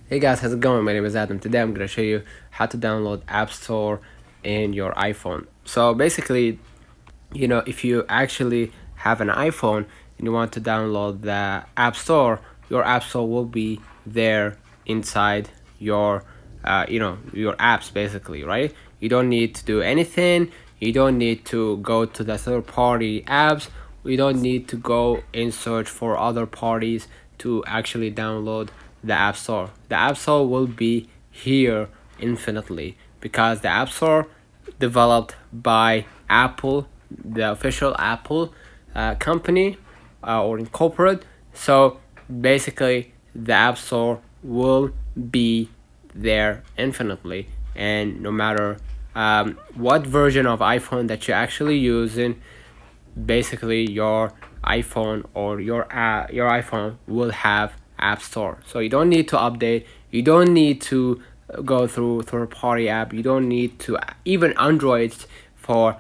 Hey guys, how's it going? My name is Adam. Today I'm gonna show you how to download App Store in your iPhone. So basically, if you actually have an iPhone and you want to download the App Store, your App Store will be there inside your your apps basically, right? You don't need to do anything. You don't need to go to the third party apps. We don't need to go and search for other parties to actually download the App Store. The App Store will be here infinitely because the App Store developed by Apple, the official Apple company or incorporate. So basically, the App Store will be there infinitely, and no matter what version of iPhone that you're actually using, basically your iPhone or your iPhone will have App Store. So you don't need to update. You don't need to go through third party app. You don't need to even Androids for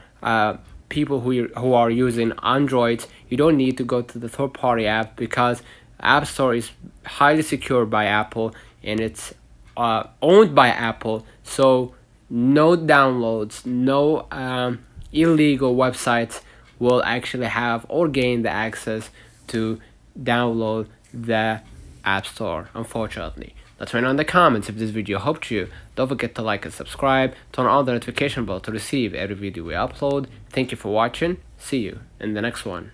people who are using Androids. You don't need to go to the third party app because App Store is highly secured by Apple and it's owned by Apple. So no downloads, no illegal websites will actually have or gain the access to download the App Store, unfortunately. Let's know in the comments if this video helped you. Don't forget to like and subscribe, turn on the notification bell to receive every video we upload. Thank you for watching. See you in the next one.